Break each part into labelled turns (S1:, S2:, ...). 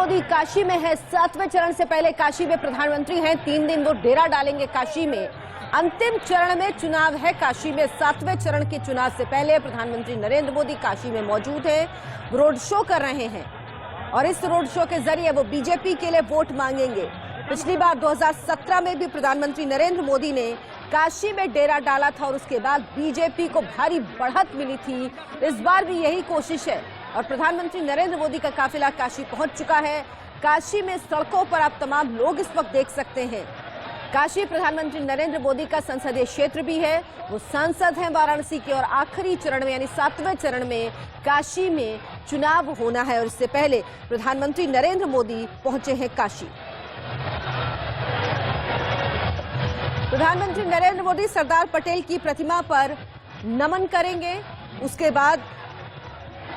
S1: मोदी काशी में है। 7वें चरण से पहले काशी में प्रधानमंत्री हैं। 3 दिन वो डेरा डालेंगे काशी में। अंतिम चरण में चुनाव है काशी में। 7वें चरण के चुनाव से पहले प्रधानमंत्री नरेंद्र मोदी काशी में मौजूद हैं, रोड शो कर रहे हैं और इस रोड शो के जरिए वो बीजेपी के लिए वोट मांगेंगे। पिछली बार 2017 में भी प्रधानमंत्री नरेंद्र मोदी ने काशी में डेरा डाला था और उसके बाद बीजेपी को भारी बढ़त मिली थी। इस बार भी यही कोशिश है और प्रधानमंत्री नरेंद्र मोदी का काफिला काशी पहुंच चुका है। काशी में सड़कों पर आप तमाम लोग इस वक्त देख सकते हैं। काशी प्रधानमंत्री नरेंद्र मोदी का संसदीय क्षेत्र भी है। वो सांसद हैं वाराणसी के और आखिरी चरण में यानी 7वें चरण में काशी में चुनाव होना है और इससे पहले प्रधानमंत्री नरेंद्र मोदी पहुंचे हैं काशी। प्रधानमंत्री नरेंद्र मोदी सरदार पटेल की प्रतिमा पर नमन करेंगे। उसके बाद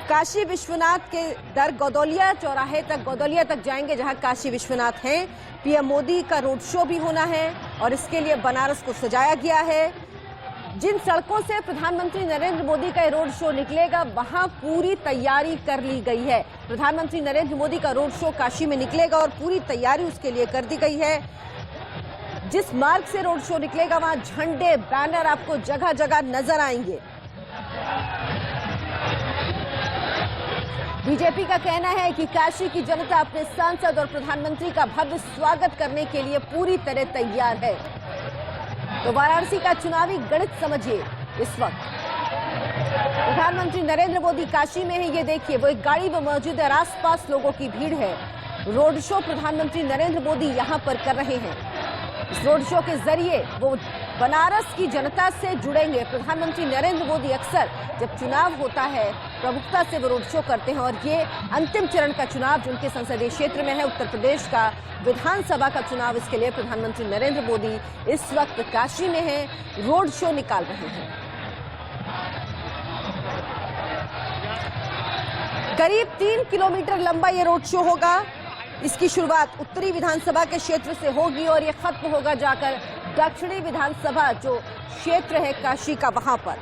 S1: काशी विश्वनाथ के दर गौदौलिया चौराहे तक गौदौलिया तक जाएंगे जहां काशी विश्वनाथ हैं। पीएम मोदी का रोड शो भी होना है और इसके लिए बनारस को सजाया गया है। जिन सड़कों से प्रधानमंत्री नरेंद्र मोदी का रोड शो निकलेगा वहां पूरी तैयारी कर ली गई है। प्रधानमंत्री नरेंद्र मोदी का रोड शो काशी में निकलेगा और पूरी तैयारी उसके लिए कर दी गई है। जिस मार्ग से रोड शो निकलेगा वहां झंडे बैनर आपको जगह जगह नजर आएंगे। बीजेपी का कहना है कि काशी की जनता अपने सांसद और प्रधानमंत्री का भव्य स्वागत करने के लिए पूरी तरह तैयार है। तो वाराणसी का चुनावी गणित समझिए। इस वक्त प्रधानमंत्री नरेंद्र मोदी काशी में है। ये देखिए वो एक गाड़ी में मौजूद है और आसपास लोगों की भीड़ है। रोड शो प्रधानमंत्री नरेंद्र मोदी यहां पर कर रहे हैं। इस रोड शो के जरिए वो बनारस की जनता से जुड़ेंगे। प्रधानमंत्री नरेंद्र मोदी अक्सर जब चुनाव होता है प्रमुखता से वो रोड शो करते हैं और ये अंतिम चरण का चुनाव जो उनके संसदीय क्षेत्र में है उत्तर प्रदेश का विधानसभा का चुनाव, इसके लिए प्रधानमंत्री नरेंद्र मोदी इस वक्त काशी में है, रोड शो निकाल रहे हैं। करीब 3 किलोमीटर लंबा ये रोड शो होगा। इसकी शुरुआत उत्तरी विधानसभा के क्षेत्र से होगी और ये खत्म होगा जाकर दक्षिणी विधानसभा जो क्षेत्र है काशी का वहां पर।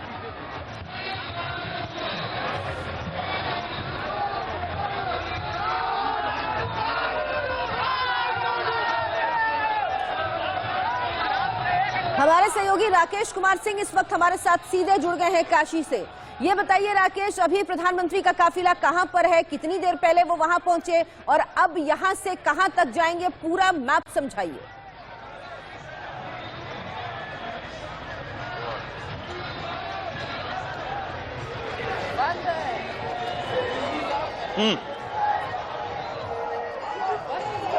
S1: हमारे सहयोगी राकेश कुमार सिंह इस वक्त हमारे साथ सीधे जुड़ गए हैं काशी से। ये बताइए राकेश, अभी प्रधानमंत्री का काफिला कहां पर है, कितनी देर पहले वो वहां पहुंचे और अब यहां से कहां तक जाएंगे, पूरा मैप समझाइए।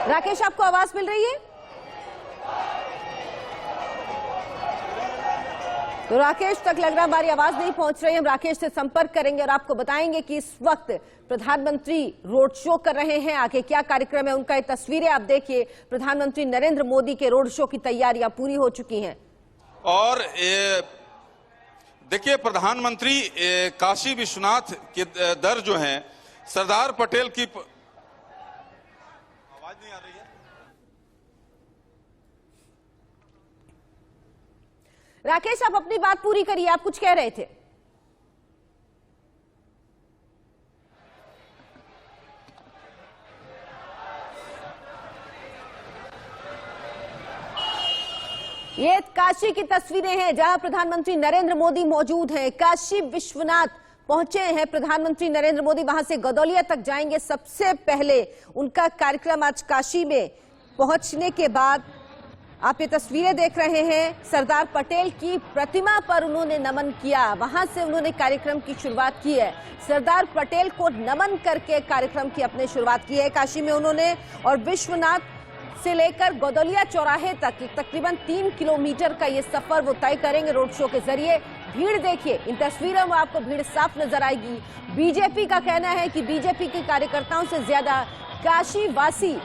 S1: राकेश, आपको आवाज मिल रही है? तो राकेश तक लग रहा हमारी आवाज नहीं पहुंच रही है। हम राकेश से संपर्क करेंगे और आपको बताएंगे कि इस वक्त प्रधानमंत्री रोड शो कर रहे हैं। आगे क्या कार्यक्रम है उनका ये तस्वीरें आप देखिए। प्रधानमंत्री नरेंद्र मोदी के रोड शो की तैयारियां पूरी हो चुकी हैं
S2: और देखिए प्रधानमंत्री काशी विश्वनाथ के दर जो हैं सरदार पटेल की आवाज नहीं आ रही है।
S1: राकेश, आप अपनी बात पूरी करिए, आप कुछ कह रहे थे। ये काशी की तस्वीरें हैं जहां प्रधानमंत्री नरेंद्र मोदी मौजूद हैं। काशी विश्वनाथ पहुंचे हैं प्रधानमंत्री नरेंद्र मोदी, वहां से गौदौलिया तक जाएंगे। सबसे पहले उनका कार्यक्रम आज काशी में पहुंचने के बाद आप ये तस्वीरें देख रहे हैं। सरदार पटेल की प्रतिमा पर उन्होंने नमन किया, वहां से उन्होंने कार्यक्रम की शुरुआत की है। सरदार पटेल को नमन करके कार्यक्रम की अपने शुरुआत की है काशी में उन्होंने और विश्वनाथ से लेकर गौदौलिया चौराहे तक तकरीबन 3 किलोमीटर का ये सफर वो तय करेंगे रोड शो के जरिए। भीड़ देखिए, इन तस्वीरों में आपको भीड़ साफ नजर आएगी। बीजेपी का कहना है कि बीजेपी के कार्यकर्ताओं से ज्यादा काशी वासी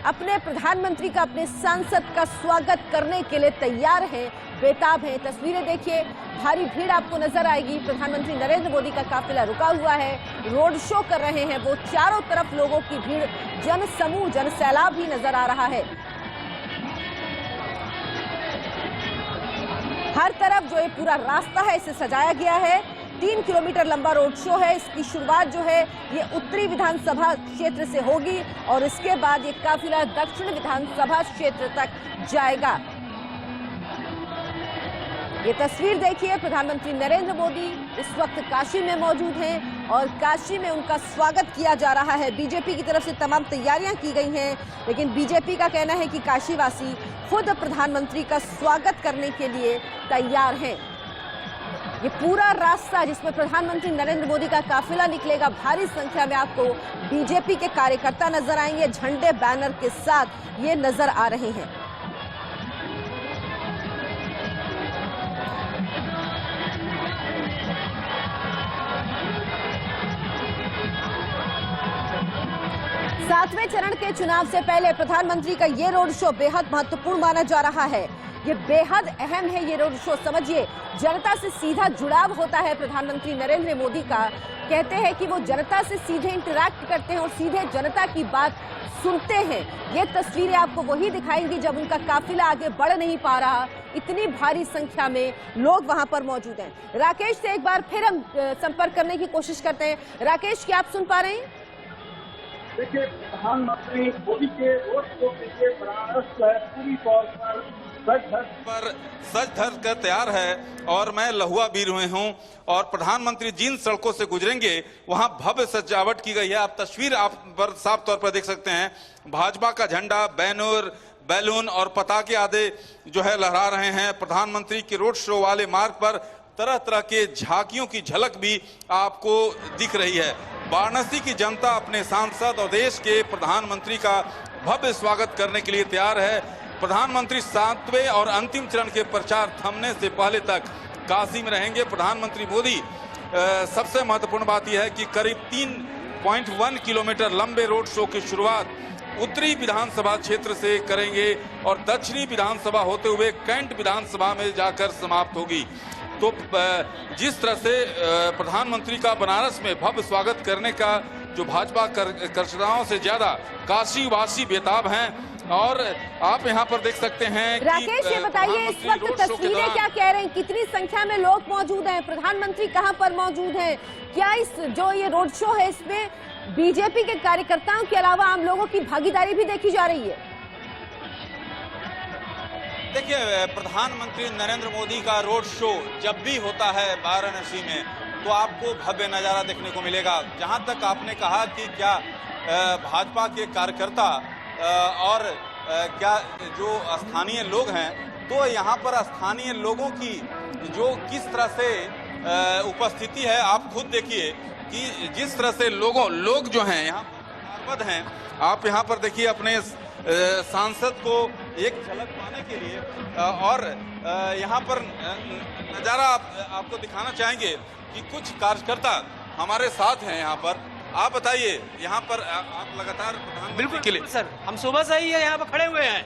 S1: अपने प्रधानमंत्री का, अपने सांसद का स्वागत करने के लिए तैयार हैं, बेताब हैं। तस्वीरें देखिए, भारी भीड़ आपको नजर आएगी। प्रधानमंत्री नरेंद्र मोदी का काफिला रुका हुआ है, रोड शो कर रहे हैं वो। चारों तरफ लोगों की भीड़, जन समूह, जन सैलाब भी नजर आ रहा है। हर तरफ जो ये पूरा रास्ता है इसे सजाया गया है। 3 किलोमीटर लंबा रोड शो है। इसकी शुरुआत जो है ये उत्तरी विधानसभा क्षेत्र से होगी और इसके बाद ये काफिला दक्षिण विधानसभा क्षेत्र तक जाएगा। ये तस्वीर देखिए, प्रधानमंत्री नरेंद्र मोदी इस वक्त काशी में मौजूद हैं और काशी में उनका स्वागत किया जा रहा है। बीजेपी की तरफ से तमाम तैयारियां की गई हैं, लेकिन बीजेपी का कहना है कि काशीवासी खुद प्रधानमंत्री का स्वागत करने के लिए तैयार हैं। ये पूरा रास्ता जिसमें प्रधानमंत्री नरेंद्र मोदी का काफिला निकलेगा, भारी संख्या में आपको बीजेपी के कार्यकर्ता नजर आएंगे, झंडे बैनर के साथ ये नजर आ रहे हैं। सातवें चरण के चुनाव से पहले प्रधानमंत्री का ये रोड शो बेहद महत्वपूर्ण माना जा रहा है। ये बेहद अहम है ये रोड शो। समझिए, जनता से सीधा जुड़ाव होता है प्रधानमंत्री नरेंद्र मोदी का। कहते हैं कि वो जनता से सीधे इंटरैक्ट करते हैं और सीधे जनता की बात सुनते हैं। ये तस्वीरें आपको वही दिखाएंगी जब उनका काफिला आगे बढ़ नहीं पा रहा, इतनी भारी संख्या में लोग वहां पर मौजूद हैं। राकेश से एक बार फिर हम संपर्क करने की कोशिश करते हैं। राकेश, क्या आप सुन पा रहे हैं?
S3: देखिए, प्रधानमंत्री मोदी के रोड शो के लिए बनारस पूरी तौर पर
S2: सज धज कर तैयार है और मैं लहुआ बीर हुए हूं और प्रधानमंत्री जिन सड़कों से गुजरेंगे वहां भव्य सजावट की गई है। आप तस्वीर आप पर साफ तौर पर देख सकते हैं। भाजपा का झंडा, बैनर, बैलून और पताके आदि जो है लहरा रहे हैं। प्रधानमंत्री के रोड शो वाले मार्ग पर तरह तरह के झांकियों की झलक भी आपको दिख रही है। वाराणसी की जनता अपने सांसद और देश के प्रधानमंत्री का भव्य स्वागत करने के लिए तैयार है। प्रधानमंत्री 7वें और अंतिम चरण के प्रचार थमने से पहले तक काशी में रहेंगे। प्रधानमंत्री मोदी सबसे महत्वपूर्ण बात यह है कि करीब 3.1 किलोमीटर लंबे रोड शो की शुरुआत उत्तरी विधानसभा क्षेत्र से करेंगे और दक्षिणी विधानसभा होते हुए कैंट विधानसभा में जाकर समाप्त होगी। तो जिस तरह से प्रधानमंत्री का बनारस में भव्य स्वागत करने का जो भाजपा कार्यकर्ताओं से ज्यादा काशी वासी बेताब हैं और आप यहां पर देख सकते हैं।
S1: राकेश, ये बताइए इस वक्त तस्वीरें क्या कह रहे हैं? कितनी संख्या में लोग मौजूद हैं? प्रधानमंत्री कहां पर मौजूद हैं? क्या इस जो ये रोड शो है इसमें बीजेपी के कार्यकर्ताओं के अलावा आम लोगों की भागीदारी भी देखी जा रही है?
S2: देखिए, प्रधानमंत्री नरेंद्र मोदी का रोड शो जब भी होता है वाराणसी में तो आपको भव्य नज़ारा देखने को मिलेगा। जहां तक आपने कहा कि क्या भाजपा के कार्यकर्ता और क्या जो स्थानीय लोग हैं, तो यहाँ पर स्थानीय लोगों की जो किस तरह से उपस्थिति है आप खुद देखिए कि जिस तरह से लोग जो हैं यहाँ पर हैं। आप यहाँ पर देखिए अपने सांसद को एक झलक पाने के लिए और यहाँ पर नज़ारा आपको दिखाना चाहेंगे कि कुछ कार्यकर्ता हमारे साथ हैं यहाँ पर। आप बताइए, यहाँ पर आप लगातार
S4: बिल्कुल के लिए सर, हम सुबह से ही यहाँ पर खड़े हुए हैं।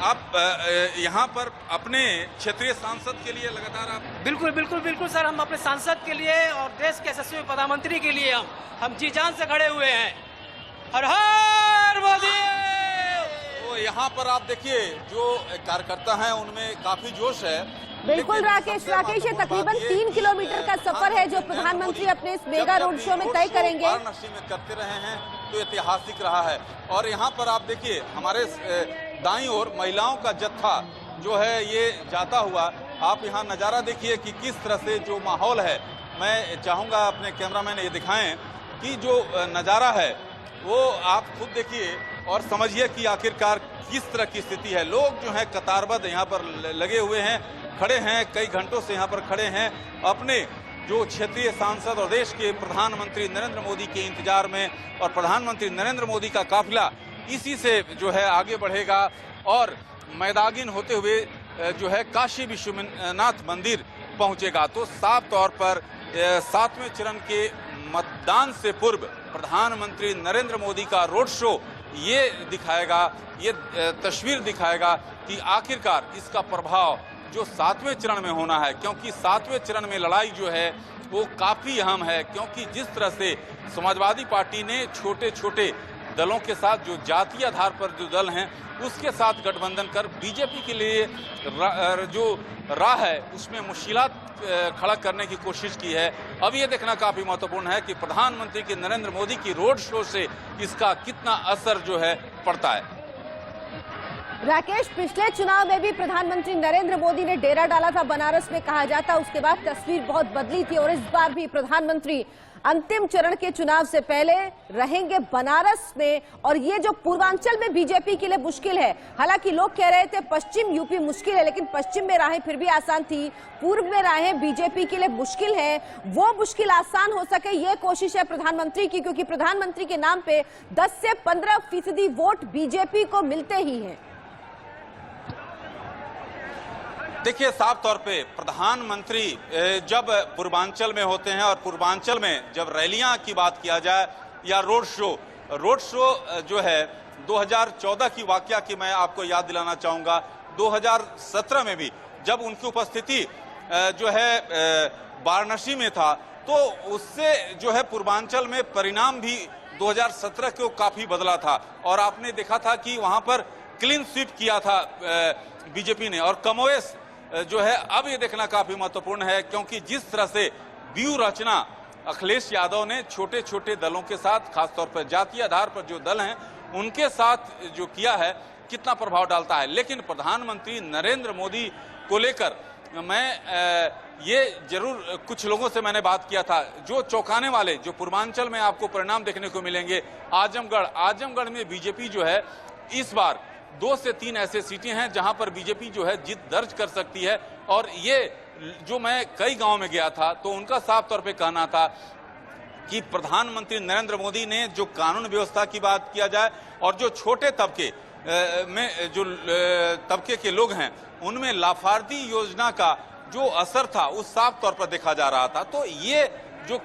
S2: आप यहाँ पर अपने क्षेत्रीय सांसद के लिए लगातार आप
S4: बिल्कुल बिल्कुल बिल्कुल सर, हम अपने सांसद के लिए और देश के यशस्वी प्रधानमंत्री के लिए हम जी जान से खड़े हुए हैं। हर हर मोदी।
S2: तो यहाँ पर आप देखिए जो कार्यकर्ता हैं उनमें काफी जोश है।
S1: बिल्कुल राकेश, ये तकरीबन 3 किलोमीटर का सफर है जो प्रधानमंत्री अपने इस मेगा रोड शो में तय करेंगे।
S2: वाराणसी में करते रहे हैं तो ऐतिहासिक रहा है। और यहाँ पर आप देखिए हमारे दाईं ओर महिलाओं का जत्था जो है ये जाता हुआ, आप यहाँ नज़ारा देखिए कि किस तरह से जो माहौल है। मैं चाहूँगा अपने कैमरामैन ये दिखाएं कि जो नज़ारा है वो आप खुद देखिए और समझिए कि आखिरकार किस तरह की स्थिति है। लोग जो है कतारबद्ध यहाँ पर लगे हुए हैं, खड़े हैं, कई घंटों से यहाँ पर खड़े हैं अपने जो क्षेत्रीय सांसद और देश के प्रधानमंत्री नरेंद्र मोदी के इंतजार में। और प्रधानमंत्री नरेंद्र मोदी का काफिला इसी से जो है आगे बढ़ेगा और मैदागिन होते हुए जो है काशी विश्वनाथ मंदिर पहुंचेगा। तो साफ तौर पर 7वें चरण के मतदान से पूर्व प्रधानमंत्री नरेंद्र मोदी का रोड शो ये दिखाएगा, ये तस्वीर दिखाएगा कि आखिरकार इसका प्रभाव जो 7वें चरण में होना है, क्योंकि 7वें चरण में लड़ाई जो है वो काफ़ी अहम है। क्योंकि जिस तरह से समाजवादी पार्टी ने छोटे छोटे दलों के साथ जो जातीय आधार पर जो दल हैं उसके साथ गठबंधन कर बीजेपी के लिए जो राह है उसमें मुश्किलात खड़ा करने की कोशिश की है। अब ये देखना काफी महत्वपूर्ण है कि प्रधानमंत्री की नरेंद्र मोदी की रोड शो से इसका कितना असर जो है पड़ता है।
S1: राकेश, पिछले चुनाव में भी प्रधानमंत्री नरेंद्र मोदी ने डेरा डाला था बनारस में, कहा जाता उसके बाद तस्वीर बहुत बदली थी और इस बार भी प्रधानमंत्री अंतिम चरण के चुनाव से पहले रहेंगे बनारस में। और ये जो पूर्वांचल में बीजेपी के लिए मुश्किल है, हालांकि लोग कह रहे थे पश्चिम यूपी मुश्किल है, लेकिन पश्चिम में राहें फिर भी आसान थी, पूर्व में राहें बीजेपी के लिए मुश्किल है, वो मुश्किल आसान हो सके ये कोशिश है प्रधानमंत्री की, क्योंकि प्रधानमंत्री के नाम पे 10 से 15% वोट बीजेपी को मिलते ही हैं।
S2: देखिए, साफ तौर पे प्रधानमंत्री जब पूर्वांचल में होते हैं और पूर्वांचल में जब रैलियां की बात किया जाए या रोड शो जो है 2014 की वाकया की मैं आपको याद दिलाना चाहूंगा। 2017 में भी जब उनकी उपस्थिति जो है वाराणसी में था, तो उससे जो है पूर्वांचल में परिणाम भी 2017 को काफी बदला था और आपने देखा था कि वहां पर क्लीन स्वीप किया था बीजेपी ने। और कमोवेश जो है अब ये देखना काफी महत्वपूर्ण है, क्योंकि जिस तरह से व्यू रचना अखिलेश यादव ने छोटे छोटे दलों के साथ, खासतौर पर जातीय आधार पर जो दल हैं उनके साथ जो किया है, कितना प्रभाव डालता है। लेकिन प्रधानमंत्री नरेंद्र मोदी को लेकर मैं ये जरूर कुछ लोगों से मैंने बात किया था, जो चौंकाने वाले, जो पूर्वांचल में आपको परिणाम देखने को मिलेंगे। आजमगढ़ में बीजेपी जो है इस बार 2 से 3 ऐसे सीटें हैं जहां पर बीजेपी जो है जीत दर्ज कर सकती है। और ये जो मैं कई गांव में गया था तो उनका साफ तौर पे कहना था कि प्रधानमंत्री नरेंद्र मोदी ने जो कानून व्यवस्था की बात किया जाए और जो छोटे तबके में जो तबके के लोग हैं उनमें लाभार्थी योजना का जो असर था उस साफ तौर पर देखा जा रहा था। तो ये जो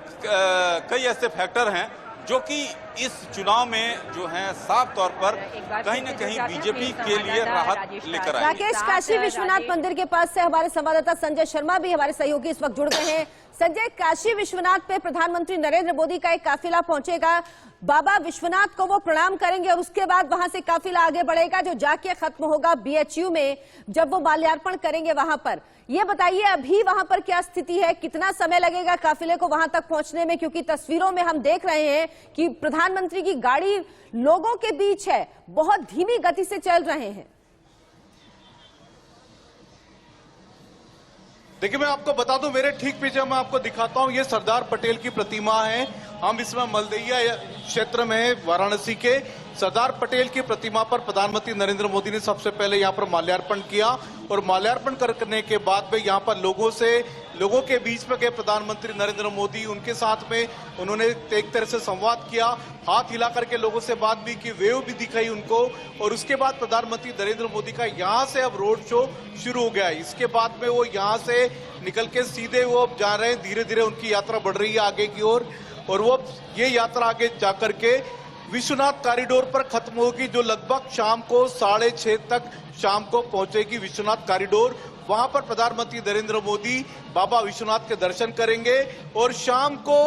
S2: कई ऐसे फैक्टर हैं जो कि इस चुनाव में जो है साफ तौर पर कहीं न कहीं बीजेपी के लिए राहत लेकर आए।
S1: राकेश, काशी विश्वनाथ मंदिर के पास से हमारे संवाददाता संजय शर्मा भी हमारे सहयोगी इस वक्त जुड़ गए हैं। संजय, काशी विश्वनाथ पे प्रधानमंत्री नरेंद्र मोदी का एक काफिला पहुंचेगा, बाबा विश्वनाथ को वो प्रणाम करेंगे और उसके बाद वहां से काफिला आगे बढ़ेगा जो जाके खत्म होगा BHU में, जब वो माल्यार्पण करेंगे वहां पर। ये बताइए अभी वहां पर क्या स्थिति है, कितना समय लगेगा काफिले को वहां तक पहुंचने में, क्योंकि तस्वीरों में हम देख रहे हैं कि प्रधानमंत्री की गाड़ी लोगों के बीच है, बहुत धीमी गति से चल रहे हैं।
S5: देखिए, मैं आपको बता दूं, मेरे ठीक पीछे मैं आपको दिखाता हूं, ये सरदार पटेल की प्रतिमा है। हम इसमें मलदैया क्षेत्र में वाराणसी के सरदार पटेल की प्रतिमा पर प्रधानमंत्री नरेंद्र मोदी ने सबसे पहले यहां पर माल्यार्पण किया और माल्यार्पण करने के बाद में यहां पर लोगों के बीच में गए प्रधानमंत्री नरेंद्र मोदी। उनके साथ में उन्होंने एक तरह से संवाद किया, हाथ हिला करके लोगों से बात भी की, वेव भी दिखाई उनको। और उसके बाद प्रधानमंत्री नरेंद्र मोदी का यहां से अब रोड शो शुरू हो गया। इसके बाद में वो यहां से निकल के सीधे वो जा रहे हैं, धीरे धीरे उनकी यात्रा बढ़ रही है आगे की ओर और वो ये यात्रा आगे जाकर के विश्वनाथ कॉरिडोर पर खत्म होगी, जो लगभग शाम को 6:30 तक शाम को पहुंचेगी विश्वनाथ कॉरिडोर। वहां पर प्रधानमंत्री नरेंद्र मोदी बाबा विश्वनाथ के दर्शन करेंगे और शाम को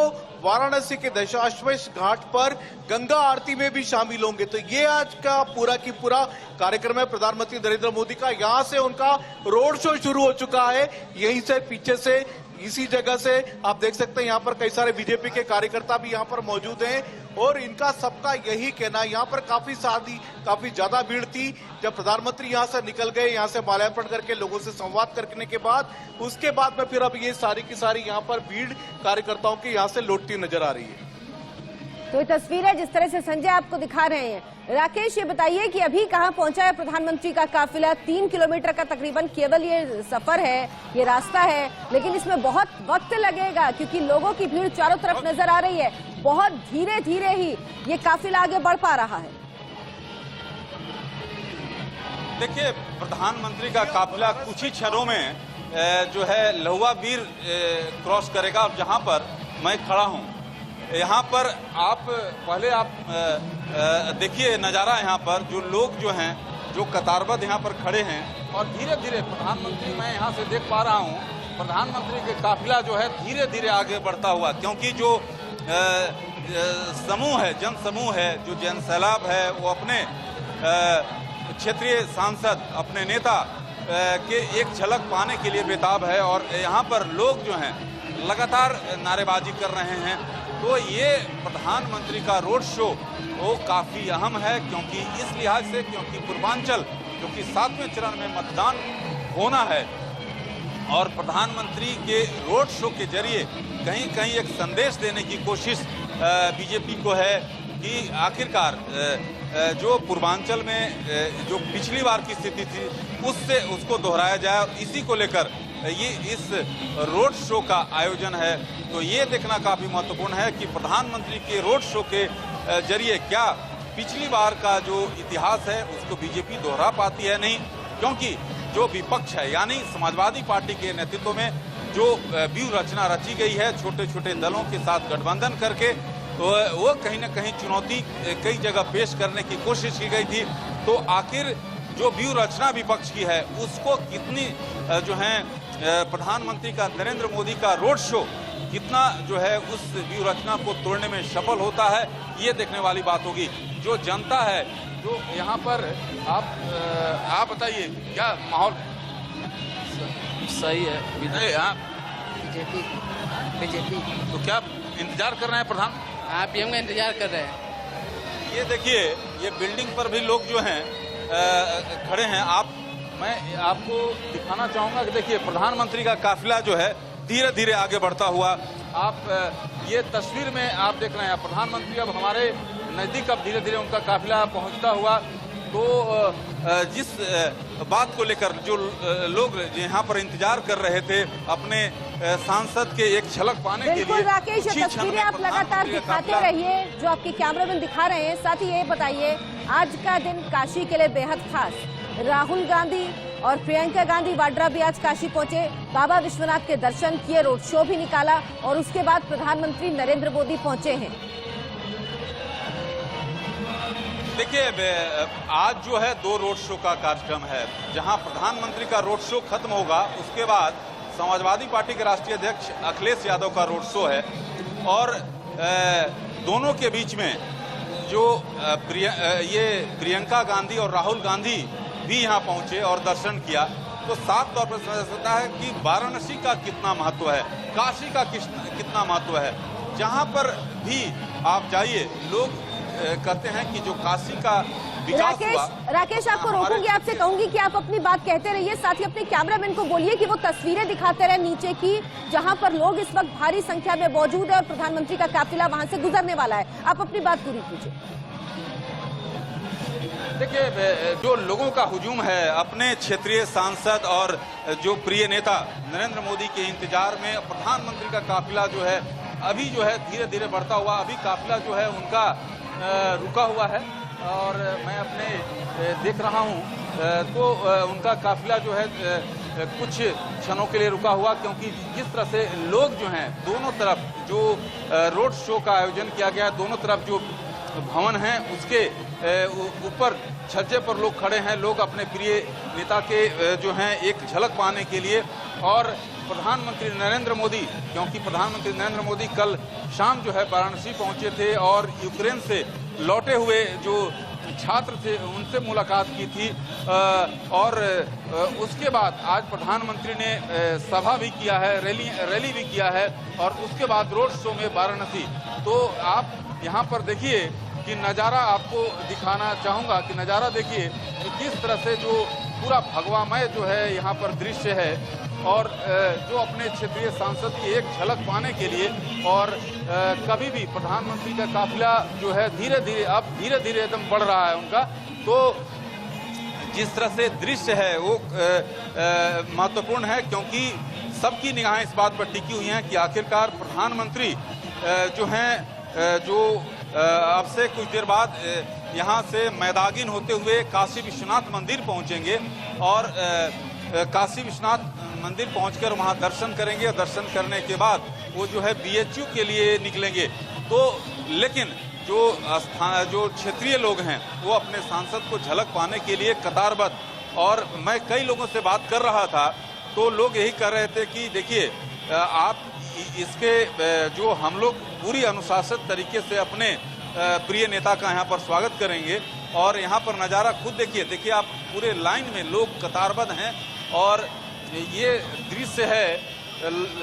S5: वाराणसी के दशाश्वमेध घाट पर गंगा आरती में भी शामिल होंगे। तो ये आज का पूरा की पूरा कार्यक्रम है प्रधानमंत्री नरेंद्र मोदी का। यहाँ से उनका रोड शो शुरू हो चुका है, यहीं से पीछे से इसी जगह से आप देख सकते हैं यहाँ पर कई सारे बीजेपी के कार्यकर्ता भी यहाँ पर मौजूद हैं और इनका सबका यही कहना है। यहाँ पर काफी ज्यादा भीड़ थी जब प्रधानमंत्री यहाँ से निकल गए, यहाँ से माल्यार्पण करके लोगों से संवाद करने के बाद उसके बाद में फिर अब ये सारी की सारी यहाँ पर भीड़ कार्यकर्ताओं की यहाँ से लौटती नजर आ रही है।
S1: तो ये तस्वीर है जिस तरह से संजय आपको दिखा रहे हैं। राकेश, ये बताइए कि अभी कहां पहुंचा है प्रधानमंत्री का काफिला? 3 किलोमीटर का तकरीबन केवल ये सफर है, ये रास्ता है, लेकिन इसमें बहुत वक्त लगेगा क्योंकि लोगों की भीड़ चारों तरफ नजर आ रही है। बहुत धीरे धीरे ही ये काफिला आगे बढ़ पा रहा है।
S2: देखिए, प्रधानमंत्री का काफिला कुछ ही क्षणों में जो है लहुआ बीर क्रॉस करेगा। और जहां पर मैं खड़ा हूं, यहाँ पर पहले आप देखिए नज़ारा, यहाँ पर जो लोग जो हैं जो कतारबद्ध यहाँ पर खड़े हैं और धीरे धीरे प्रधानमंत्री, मैं यहाँ से देख पा रहा हूँ प्रधानमंत्री के काफिला जो है धीरे धीरे आगे बढ़ता हुआ, क्योंकि जो समूह है, जन समूह है, जो जन सैलाब है, वो अपने क्षेत्रीय सांसद, अपने नेता के एक झलक पाने के लिए बेताब है और यहाँ पर लोग जो हैं लगातार नारेबाजी कर रहे हैं। तो ये प्रधानमंत्री का रोड शो वो काफ़ी अहम है, क्योंकि इस लिहाज से क्योंकि पूर्वांचल जो कि 7वें चरण में मतदान होना है और प्रधानमंत्री के रोड शो के जरिए कहीं कहीं एक संदेश देने की कोशिश बीजेपी को है कि आखिरकार जो पूर्वांचल में जो पिछली बार की स्थिति थी उसको दोहराया जाए और इसी को लेकर ये इस रोड शो का आयोजन है। तो ये देखना काफ़ी महत्वपूर्ण है कि प्रधानमंत्री के रोड शो के जरिए क्या पिछली बार का जो इतिहास है उसको बीजेपी दोहरा पाती है नहीं, क्योंकि जो विपक्ष है यानी समाजवादी पार्टी के नेतृत्व में जो व्यूह रचना रची गई है छोटे छोटे दलों के साथ गठबंधन करके, वो कहीं ना कहीं चुनौती कई जगह पेश करने की कोशिश की गई थी। तो आखिर जो व्यूह रचना विपक्ष की है उसको कितनी जो है प्रधानमंत्री का नरेंद्र मोदी का रोड शो कितना जो है उस व्यूह रचना को तोड़ने में सफल होता है, ये देखने वाली बात होगी। जो जनता है जो यहाँ पर आप बताइए क्या माहौल
S6: सही है।
S2: बीजेपी तो क्या इंतजार कर रहे हैं प्रधान?
S6: हाँ, पीएम का इंतजार कर रहे हैं।
S2: ये देखिए ये बिल्डिंग पर भी लोग जो हैं खड़े हैं। मैं आपको दिखाना चाहूंगा कि देखिए प्रधानमंत्री का काफिला जो है धीरे धीरे आगे बढ़ता हुआ आप ये तस्वीर में आप देख रहे हैं। प्रधानमंत्री अब हमारे नजदीक अब धीरे धीरे उनका काफिला पहुंचता हुआ। तो जिस बात को लेकर जो लोग यहाँ पर इंतजार कर रहे थे अपने सांसद के एक झलक पाने के लिए,
S1: बिल्कुल राकेश, ये तस्वीरें आप लगातार दिखाते रहिए जो आपके कैमरामैन दिखा रहे हैं। साथ ही ये बताइए आज का दिन काशी के लिए बेहद खास। राहुल गांधी और प्रियंका गांधी वाड्रा भी आज काशी पहुंचे, बाबा विश्वनाथ के दर्शन किए, रोड शो भी निकाला और उसके बाद प्रधानमंत्री नरेंद्र मोदी पहुंचे हैं।
S2: देखिए आज जो है 2 रोड शो का कार्यक्रम है। जहां प्रधानमंत्री का रोड शो खत्म होगा उसके बाद समाजवादी पार्टी के राष्ट्रीय अध्यक्ष अखिलेश यादव का रोड शो है और दोनों के बीच में जो ये प्रियंका गांधी और राहुल गांधी भी यहाँ पहुंचे और दर्शन किया। तो साफ तौर पर समझ सकता है कि वाराणसी का कितना महत्व है, काशी का कितना महत्व है। जहां पर भी आप जाइए लोग कहते हैं कि जो काशी का विकास हुआ।
S1: राकेश आपको रोकूंगी, आपसे कहूंगी कि आप अपनी बात कहते रहिए, साथ ही अपने कैमरामैन को बोलिए कि वो तस्वीरें दिखाते रहे नीचे की जहां पर लोग इस वक्त भारी संख्या में मौजूद है और प्रधानमंत्री का काफिला वहां से गुजरने वाला है। आप अपनी बात पूरी कीजिए।
S2: देखिए जो लोगों का हुजूम है अपने क्षेत्रीय सांसद और जो प्रिय नेता नरेंद्र मोदी के इंतजार में प्रधानमंत्री का काफिला जो है अभी जो है धीरे धीरे बढ़ता हुआ, अभी काफिला जो है उनका रुका हुआ है और मैं अपने देख रहा हूं तो उनका काफिला जो है कुछ क्षणों के लिए रुका हुआ, क्योंकि जिस तरह से लोग जो हैं दोनों तरफ जो रोड शो का आयोजन किया गया है, दोनों तरफ जो भवन हैं उसके ऊपर छज्जे पर लोग खड़े हैं, लोग अपने प्रिय नेता के जो हैं एक झलक पाने के लिए। और प्रधानमंत्री नरेंद्र मोदी, क्योंकि प्रधानमंत्री नरेंद्र मोदी कल शाम जो है वाराणसी पहुंचे थे और यूक्रेन से लौटे हुए जो छात्र थे उनसे मुलाकात की थी और उसके बाद आज प्रधानमंत्री ने सभा भी किया है, रैली भी किया है और उसके बाद रोड शो में वाराणसी। तो आप यहाँ पर देखिए कि नज़ारा आपको दिखाना चाहूँगा कि नज़ारा देखिए कि किस तरह से जो पूरा भगवामय जो है यहाँ पर दृश्य है और जो अपने क्षेत्रीय सांसद की एक झलक पाने के लिए और कभी भी प्रधानमंत्री का काफिला जो है धीरे धीरे एकदम बढ़ रहा है उनका। तो जिस तरह से दृश्य है वो महत्वपूर्ण है, क्योंकि सबकी निगाहें इस बात पर टिकी हुई हैं कि आखिरकार प्रधानमंत्री जो हैं जो अब से कुछ देर बाद यहाँ से मैदागिन होते हुए काशी विश्वनाथ मंदिर पहुँचेंगे और काशी विश्वनाथ मंदिर पहुंचकर वहां दर्शन करेंगे और दर्शन करने के बाद वो जो है BHU के लिए निकलेंगे। तो लेकिन जो क्षेत्रीय लोग हैं वो अपने सांसद को झलक पाने के लिए कतारबद्ध, और मैं कई लोगों से बात कर रहा था तो लोग यही कर रहे थे कि देखिए आप इसके जो हम लोग पूरी अनुशासित तरीके से अपने प्रिय नेता का यहाँ पर स्वागत करेंगे और यहाँ पर नज़ारा खुद देखिए आप पूरे लाइन में लोग कतारबद्ध हैं और ये दृश्य है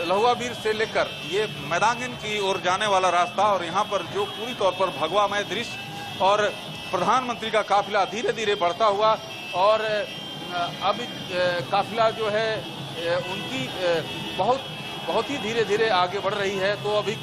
S2: लहुआबीर से लेकर ये मैदान की ओर जाने वाला रास्ता, और यहाँ पर जो पूरी तौर पर भगवामय दृश्य और प्रधानमंत्री का काफिला धीरे धीरे बढ़ता हुआ, और अब काफिला जो है उनकी बहुत ही धीरे धीरे आगे बढ़ रही है। तो अभी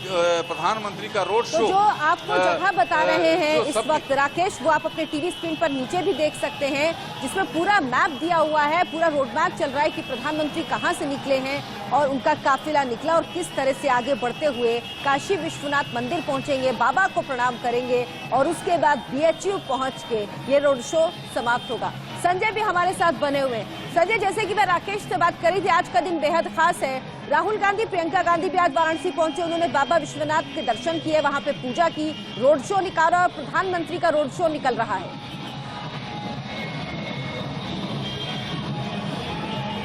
S2: प्रधानमंत्री का रोड शो
S1: तो जो आपको जगह बता रहे हैं इस वक्त राकेश, वो आप अपने टीवी स्क्रीन पर नीचे भी देख सकते हैं, जिसमें पूरा मैप दिया हुआ है, पूरा रोड मैप चल रहा है कि प्रधानमंत्री कहां से निकले हैं और उनका काफिला निकला और किस तरह से आगे बढ़ते हुए काशी विश्वनाथ मंदिर पहुंचेंगे, बाबा को प्रणाम करेंगे और उसके बाद BHU पहुंच के ये रोड शो समाप्त होगा। संजय भी हमारे साथ बने हुए हैं। संजय, जैसे कि मैं राकेश से बात करी थी, आज का दिन बेहद खास है। राहुल गांधी, प्रियंका गांधी भी आज वाराणसी पहुंचे, उन्होंने बाबा विश्वनाथ के दर्शन किए, वहां पे पूजा की, रोड शो निकाला और प्रधानमंत्री का रोड शो निकल रहा है।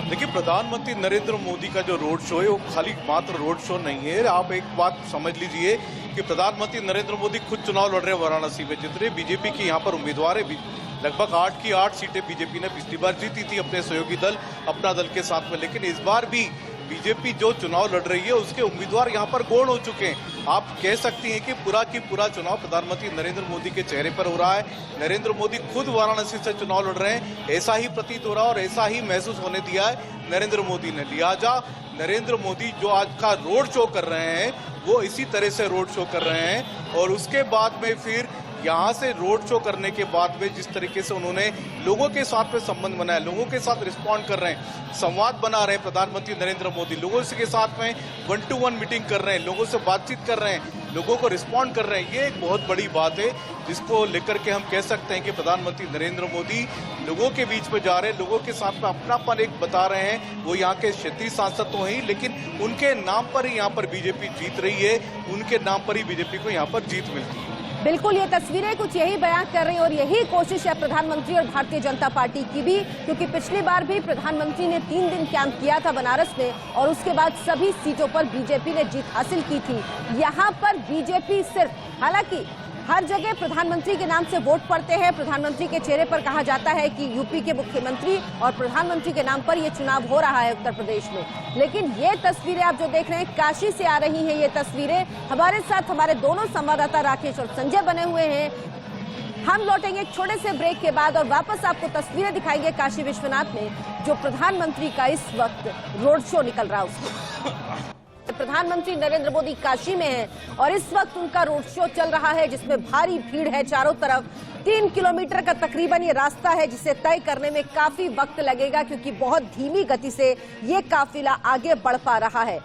S5: देखिए, प्रधानमंत्री नरेंद्र मोदी का जो रोड शो है वो खाली मात्र रोड शो नहीं है। आप एक बात समझ लीजिए कि प्रधानमंत्री नरेंद्र मोदी खुद चुनाव लड़ रहे हैं वाराणसी में। जितने बीजेपी के यहाँ पर उम्मीदवार है, लगभग 8 की 8 सीटें बीजेपी ने पिछली बार जीती थी अपने सहयोगी दल, अपना दल के साथ में, लेकिन इस बार भी बीजेपी जो चुनाव लड़ रही है उसके उम्मीदवार यहाँ पर गौण हो चुके हैं। आप कह सकती हैं कि पूरा की पूरा चुनाव प्रधानमंत्री नरेंद्र मोदी के चेहरे पर हो रहा है। नरेंद्र मोदी खुद वाराणसी से चुनाव लड़ रहे हैं, ऐसा ही प्रतीत हो रहा है और ऐसा ही महसूस होने दिया है नरेंद्र मोदी ने। लिहाजा नरेंद्र मोदी जो आज का रोड शो कर रहे हैं वो इसी तरह से रोड शो कर रहे हैं, और उसके बाद में फिर यहाँ से रोड शो करने के बाद में जिस तरीके से उन्होंने लोगों के साथ में संबंध बनाया, लोगों के साथ रिस्पॉन्ड कर रहे हैं, संवाद बना रहे हैं प्रधानमंत्री नरेंद्र मोदी, लोगों के साथ में 1-to-1 मीटिंग कर रहे हैं, लोगों से बातचीत कर रहे हैं, लोगों को रिस्पॉन्ड कर रहे हैं। ये एक बहुत बड़ी बात है जिसको लेकर के हम कह सकते हैं कि प्रधानमंत्री नरेंद्र मोदी लोगों के बीच में जा रहे हैं, लोगों के साथ में अपनापन एक बता रहे हैं। वो यहाँ के क्षेत्रीय सांसद तो हैं, लेकिन उनके नाम पर ही यहाँ पर बीजेपी जीत रही है, उनके नाम पर ही बीजेपी को यहाँ पर जीत मिलती है।
S1: बिल्कुल, ये तस्वीरें कुछ यही बयान कर रही हैं और यही कोशिश है प्रधानमंत्री और भारतीय जनता पार्टी की भी, क्योंकि पिछली बार भी प्रधानमंत्री ने 3 दिन कैंप किया था बनारस में और उसके बाद सभी सीटों पर बीजेपी ने जीत हासिल की थी। यहाँ पर बीजेपी सिर्फ, हालांकि हर जगह प्रधानमंत्री के नाम से वोट पड़ते हैं, प्रधानमंत्री के चेहरे पर कहा जाता है कि यूपी के मुख्यमंत्री और प्रधानमंत्री के नाम पर यह चुनाव हो रहा है उत्तर प्रदेश में, लेकिन ये तस्वीरें आप जो देख रहे हैं काशी से आ रही हैं। ये तस्वीरें हमारे साथ हमारे दोनों संवाददाता राकेश और संजय बने हुए हैं। हम लौटेंगे एक छोटे से ब्रेक के बाद और वापस आपको तस्वीरें दिखाएंगे काशी विश्वनाथ में जो प्रधानमंत्री का इस वक्त रोड शो निकल रहा है उसमें। प्रधानमंत्री नरेंद्र मोदी काशी में हैं और इस वक्त उनका रोड शो चल रहा है जिसमें भारी भीड़ है चारों तरफ। 3 किलोमीटर का तकरीबन ये रास्ता है जिसे तय करने में काफी वक्त लगेगा क्योंकि बहुत धीमी गति से ये काफिला आगे बढ़ पा रहा है।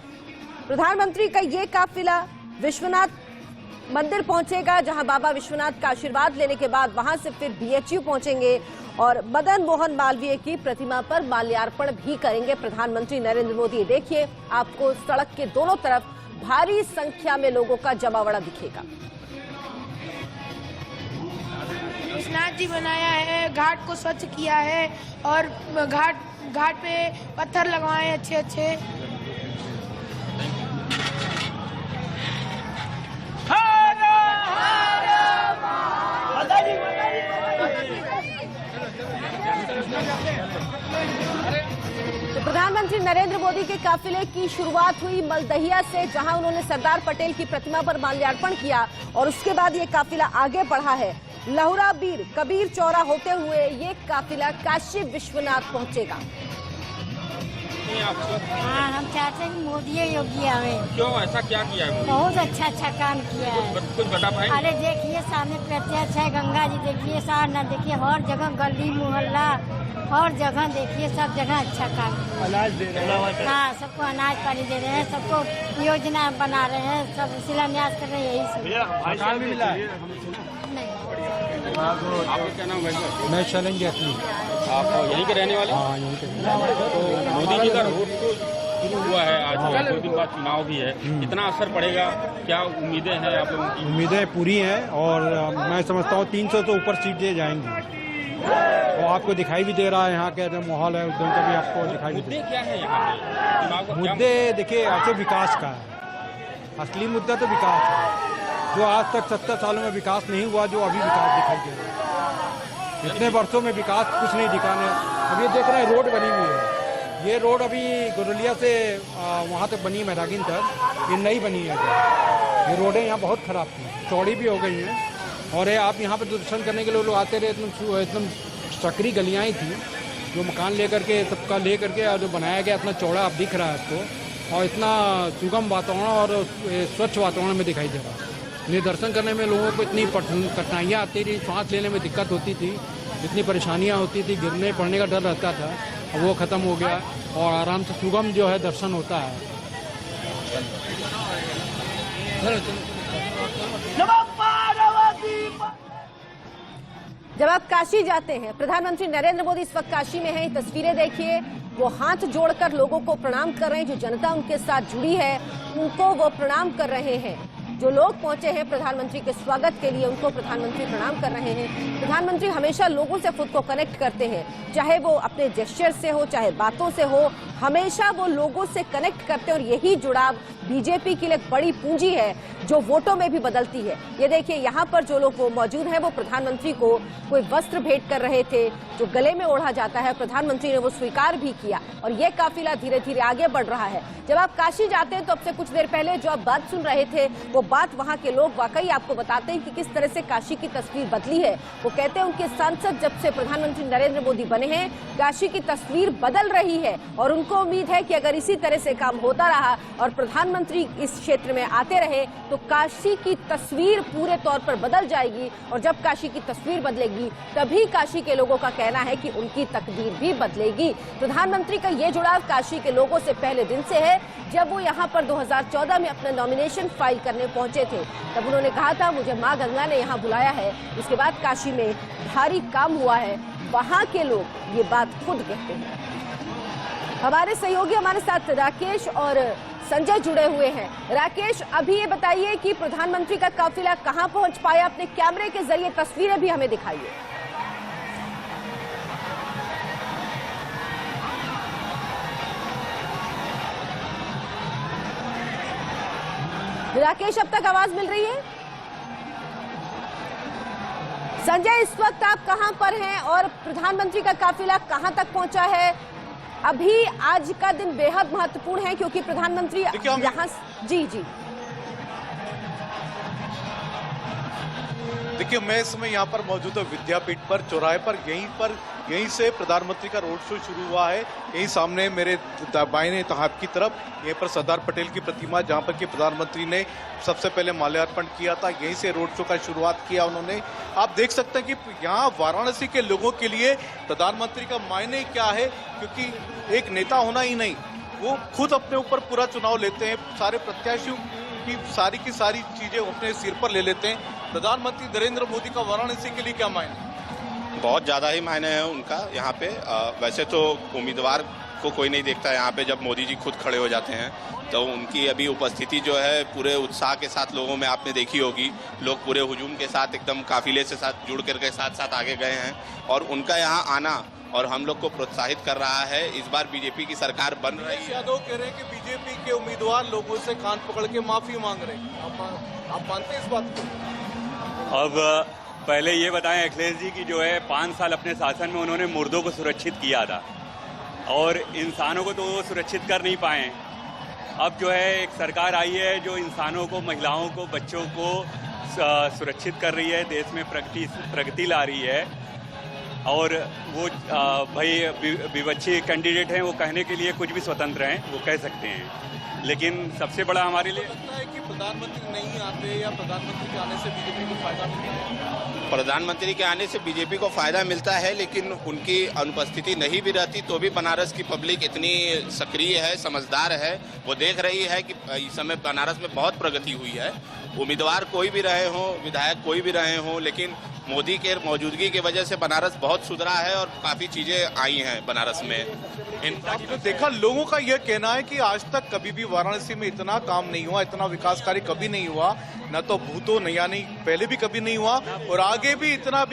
S1: प्रधानमंत्री का ये काफिला विश्वनाथ मंदिर पहुंचेगा जहां बाबा विश्वनाथ का आशीर्वाद लेने के बाद वहां से फिर BHU पहुंचेंगे और मदन मोहन मालवीय की प्रतिमा पर माल्यार्पण भी करेंगे प्रधानमंत्री नरेंद्र मोदी। देखिए, आपको सड़क के दोनों तरफ भारी संख्या में लोगों का जमावड़ा दिखेगा।
S7: विश्वनाथ जी बनाया है, घाट को स्वच्छ किया है और घाट पे पत्थर लगवाए अच्छे।
S1: तो प्रधानमंत्री नरेंद्र मोदी के काफिले की शुरुआत हुई मलदहिया से जहां उन्होंने सरदार पटेल की प्रतिमा पर माल्यार्पण किया और उसके बाद ये काफिला आगे बढ़ा है। लहुराबीर कबीर चौरा होते हुए ये काफिला काशी विश्वनाथ पहुंचेगा।
S8: हाँ, हम चाहते हैं कि मोदी योगी आवे।
S9: क्यों, ऐसा क्या किया है?
S8: बहुत अच्छा काम किया है।
S9: कुछ बता पाएंगे? अरे
S8: देखिए सामने प्रत्यक्ष है गंगा जी, देखिए सारना, देखिए हर जगह गली मोहल्ला हर जगह देखिए सब जगह अच्छा काम किया।
S9: अनाज दे रहे हैं।
S8: हाँ, सबको अनाज पानी दे रहे हैं, सबको योजना बना रहे हैं, सब शिलान्यास कर रहे हैं, यही सब
S9: भी मिला है। आपका क्या नाम है?
S10: मैं चलेंगे अपनी।
S9: आप यहीं के रहने वाले?
S10: हाँ, यहीं के।
S9: तो मोदी जी का रोड शो शुरू हुआ है आज, 2 दिन बाद चुनाव भी है, कितना असर पड़ेगा, क्या उम्मीदें हैं आप लोगों की?
S10: उम्मीदें पूरी हैं और मैं समझता हूँ 300 से ऊपर सीट दे जाएंगी और आपको दिखाई भी दे रहा है यहाँ के माहौल है उद्यम का भी आपको दिखाई भी दे।
S9: मुद्दे क्या है यहाँ पे?
S10: मुद्दे देखिए ऐसे विकास का है, असली मुद्दा तो विकास है। जो आज तक 70 सालों में विकास नहीं हुआ, जो अभी विकास दिखाई दे रहा है। इतने वर्षों में विकास कुछ नहीं दिखाने। अब ये देख रहे हैं रोड बनी हुई है, ये रोड अभी गरुलिया से वहाँ तक बनी है, मैदागिन तक, ये नई बनी है। ये रोडें यहाँ बहुत ख़राब थी, चौड़ी भी हो गई हैं। और ये आप यहाँ पर दर्शन करने के लिए लोग आते रहे, एकदम सकरी गलियाँ ही थी, जो मकान लेकर के सबका ले करके और जो बनाया गया इतना चौड़ा अब दिख रहा है आपको, और इतना सुगम वातावरण और स्वच्छ वातावरण में दिखाई दे रहा है। ये दर्शन करने में लोगों को इतनी कठिनाइयाँ आती थी, सांस लेने में दिक्कत होती थी, इतनी परेशानियाँ होती थी, गिरने पड़ने का डर रहता था, वो ख़त्म हो गया और आराम से सुगम जो है दर्शन होता है।
S1: जब आप काशी जाते हैं, प्रधानमंत्री नरेंद्र मोदी इस वक्त काशी में हैं, तस्वीरें देखिए, वो हाथ जोड़कर लोगों को प्रणाम कर रहे हैं। जो जनता उनके साथ जुड़ी है उनको वो प्रणाम कर रहे हैं। जो लोग पहुंचे हैं प्रधानमंत्री के स्वागत के लिए, उनको प्रधानमंत्री प्रणाम कर रहे हैं। प्रधानमंत्री हमेशा लोगों से खुद को कनेक्ट करते हैं, चाहे वो अपने जेस्चर से हो, चाहे बातों से हो, हमेशा वो लोगों से कनेक्ट करते हैं। और यही जुड़ाव बीजेपी के लिए बड़ी पूंजी है जो वोटों में भी बदलती है। ये देखिए, यहाँ पर जो लोग वो मौजूद हैं, वो प्रधानमंत्री को कोई वस्त्र भेंट कर रहे थे जो गले में ओढ़ा जाता है। प्रधानमंत्री ने वो स्वीकार भी किया और ये काफिला धीरे धीरे आगे बढ़ रहा है। जब आप काशी जाते हैं तो अब से कुछ देर पहले जो आप बात सुन रहे थे, वो बात वहाँ के लोग वाकई आपको बताते हैं कि किस तरह से काशी की तस्वीर बदली है। वो कहते हैं उनके सांसद जब से प्रधानमंत्री नरेंद्र मोदी बने हैं, काशी की तस्वीर बदल रही है और उनको उम्मीद है कि अगर इसी तरह से काम होता रहा और प्रधानमंत्री इस क्षेत्र में आते रहे तो काशी की तस्वीर पूरे तौर पर बदल जाएगी। और जब काशी की तस्वीर बदलेगी तभी काशी के लोगों का कहना है कि उनकी तकदीर भी बदलेगी। प्रधानमंत्री का ये जुड़ाव काशी के लोगों से पहले दिन से है। जब वो यहाँ पर 2014 में अपना नॉमिनेशन फाइल करने पहुंचे थे, तब उन्होंने कहा था मुझे माँ गंगा ने यहाँ बुलाया है। उसके बाद काशी में भारी काम हुआ है, वहाँ के लोग ये बात खुद कहते हैं। हमारे सहयोगी हमारे साथ राकेश और संजय जुड़े हुए हैं। राकेश, अभी ये बताइए कि प्रधानमंत्री का काफिला कहां पहुंच पाया, अपने कैमरे के जरिए तस्वीरें भी हमें दिखाइए। राकेश, अब तक आवाज मिल रही है? संजय, इस वक्त आप कहां पर हैं और प्रधानमंत्री का काफिला कहां तक पहुंचा है? अभी आज का दिन बेहद महत्वपूर्ण है क्योंकि प्रधानमंत्री यहाँ जी
S5: देखिए, मैं इस समय यहाँ पर मौजूद हूँ विद्यापीठ पर, चौराहे पर। यहीं से प्रधानमंत्री का रोड शो शुरू हुआ है। यहीं सामने मेरे बाएं हाथ की तरफ यहीं पर सरदार पटेल की प्रतिमा, जहाँ पर कि प्रधानमंत्री ने सबसे पहले माल्यार्पण किया था। यहीं से रोड शो का शुरुआत किया उन्होंने। आप देख सकते हैं कि यहाँ वाराणसी के लोगों के लिए प्रधानमंत्री का मायने क्या है, क्योंकि एक नेता होना ही नहीं, वो खुद अपने ऊपर पूरा चुनाव लेते हैं। सारे प्रत्याशियों की सारी चीजें अपने सिर पर ले लेते हैं। प्रधानमंत्री नरेंद्र मोदी का वाराणसी के लिए क्या मायने?
S11: बहुत ज़्यादा ही मायने हैं उनका यहाँ पे। वैसे तो उम्मीदवार को कोई नहीं देखता यहाँ पे, जब मोदी जी खुद खड़े हो जाते हैं तो उनकी अभी उपस्थिति जो है पूरे उत्साह के साथ लोगों में आपने देखी होगी। लोग पूरे हुजूम के साथ एकदम काफिले से साथ जुड़ करके साथ आगे गए हैं और उनका यहाँ आना और हम लोग को प्रोत्साहित कर रहा है। इस बार बीजेपी की सरकार बन रही है।
S5: यादव कह रहे हैं कि बीजेपी के उम्मीदवार लोगों से कान पकड़ के माफी मांग रहे हैं। आप मानते हैं इस बात को?
S12: अब पहले ये बताएं अखिलेश जी की जो है 5 साल अपने शासन में उन्होंने मुर्दों को सुरक्षित किया था और इंसानों को तो वो सुरक्षित कर नहीं पाए। अब जो है एक सरकार आई है जो इंसानों को, महिलाओं को, बच्चों को सुरक्षित कर रही है, देश में प्रगति ला रही है। और वो भाई विपक्षी कैंडिडेट हैं, वो कहने के लिए कुछ भी स्वतंत्र हैं, वो कह सकते हैं। लेकिन सबसे बड़ा हमारे लिए
S5: लगता है कि प्रधानमंत्री नहीं आते या प्रधानमंत्री के आने से बीजेपी को फायदा मिलता है?
S11: प्रधानमंत्री के आने से बीजेपी को फायदा मिलता है, लेकिन उनकी अनुपस्थिति नहीं भी रहती तो भी बनारस की पब्लिक इतनी सक्रिय है, समझदार है, वो देख रही है कि इस समय बनारस में बहुत प्रगति हुई है। उम्मीदवार कोई भी रहे हों, विधायक कोई भी रहे हों, लेकिन मोदी के मौजूदगी की वजह से बनारस बहुत सुधरा है और काफ़ी चीज़ें आई हैं बनारस में।
S5: आपने देखा, लोगों का यह कहना है कि आज तक कभी भी वाराणसी में इतना काम नहीं हुआ, इतना विकास कार्य कभी नहीं हुआ, न तो भूतो न यानी पहले भी कभी नहीं हुआ और आगे भी इतना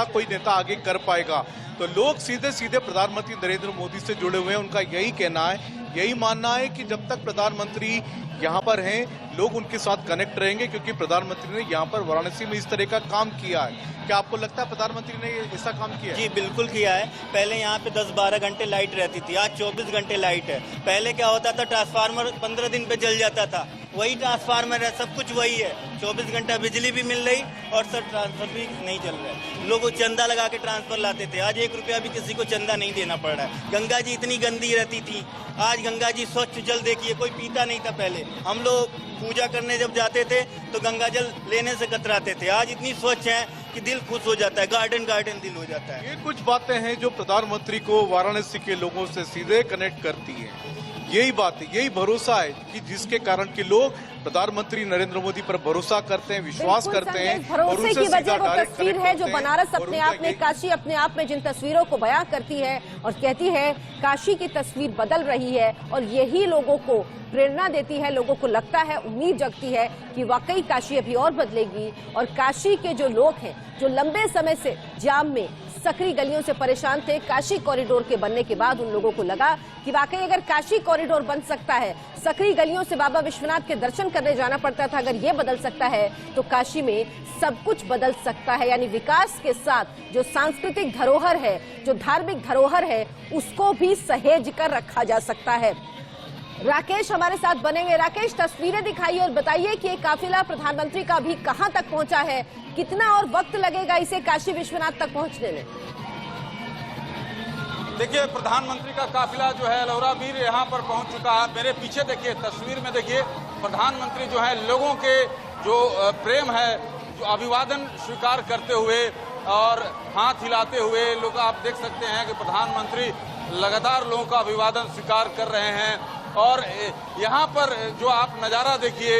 S5: कोई नेता आगे कर पाएगा। तो लोग सीधे प्रधानमंत्री नरेंद्र मोदी से जुड़े हुए हैं। उनका यही कहना है, यही मानना है कि जब तक प्रधानमंत्री यहाँ पर हैं, लोग उनके साथ कनेक्ट रहेंगे, क्योंकि प्रधानमंत्री ने यहाँ पर वाराणसी में इस तरह का काम किया है। क्या आपको लगता है प्रधानमंत्री ने ऐसा काम किया है?
S13: जी बिल्कुल किया है। पहले यहाँ पे 10-12 घंटे लाइट रहती थी, आज 24 घंटे लाइट है। पहले क्या होता था, ट्रांसफार्मर 15 दिन पे जल जाता था, वही ट्रांसफार्मर है, सब कुछ वही है। 24 घंटा बिजली भी मिल रही और सब ट्रांसफर भी नहीं चल रहा है। लोग चंदा लगा के ट्रांसफर लाते थे, आज 1 रुपया भी किसी को चंदा नहीं देना पड़ रहा है। गंगा जी इतनी गंदी रहती थी, आज गंगा जी स्वच्छ जल देखिए, कोई पीता नहीं था। पहले हम लोग पूजा करने जब जाते थे तो गंगा जल लेने से कतराते थे, आज इतनी स्वच्छ है कि दिल खुश हो जाता है, गार्डन गार्डन दिल हो जाता है।
S5: ये कुछ बातें हैं जो प्रधानमंत्री को वाराणसी के लोगों से सीधे कनेक्ट करती हैं। यही बात है, यही भरोसा है कि जिसके कारण के लोग प्रधानमंत्री नरेंद्र मोदी पर भरोसा करते हैं, विश्वास करते हैं।
S1: भरोसे की वजह वो तस्वीर है जो बनारस अपने आप में, काशी अपने आप में जिन तस्वीरों को बयां करती है और कहती है काशी की तस्वीर बदल रही है, और यही लोगों को प्रेरणा देती है। लोगों को लगता है, उम्मीद जगती है कि वाकई काशी अभी और बदलेगी। और काशी के जो लोग हैं, जो लंबे समय से जाम में सकरी गलियों से परेशान थे, काशी कॉरिडोर के बनने के बाद उन लोगों को लगा कि वाकई अगर काशी कॉरिडोर बन सकता है, सकरी गलियों से बाबा विश्वनाथ के दर्शन करने जाना पड़ता था, अगर ये बदल सकता है तो काशी में सब कुछ बदल सकता है। यानी विकास के साथ जो सांस्कृतिक धरोहर है, जो धार्मिक धरोहर है, उसको भी सहेज कर रखा जा सकता है। राकेश हमारे साथ बनेंगे। राकेश, तस्वीरें दिखाइए और बताइए कि ये काफिला प्रधानमंत्री का अभी कहां तक पहुंचा है, कितना और वक्त लगेगा इसे काशी विश्वनाथ तक पहुंचने में?
S2: देखिए, प्रधानमंत्री का काफिला जो है लौरा वीर यहाँ पर पहुंच चुका है। मेरे पीछे देखिए, तस्वीर में देखिए, प्रधानमंत्री जो है लोगों के जो प्रेम है, जो अभिवादन स्वीकार करते हुए और हाथ हिलाते हुए लोग, आप देख सकते हैं कि प्रधानमंत्री लगातार लोगों का अभिवादन स्वीकार कर रहे हैं। और यहाँ पर जो आप नज़ारा देखिए,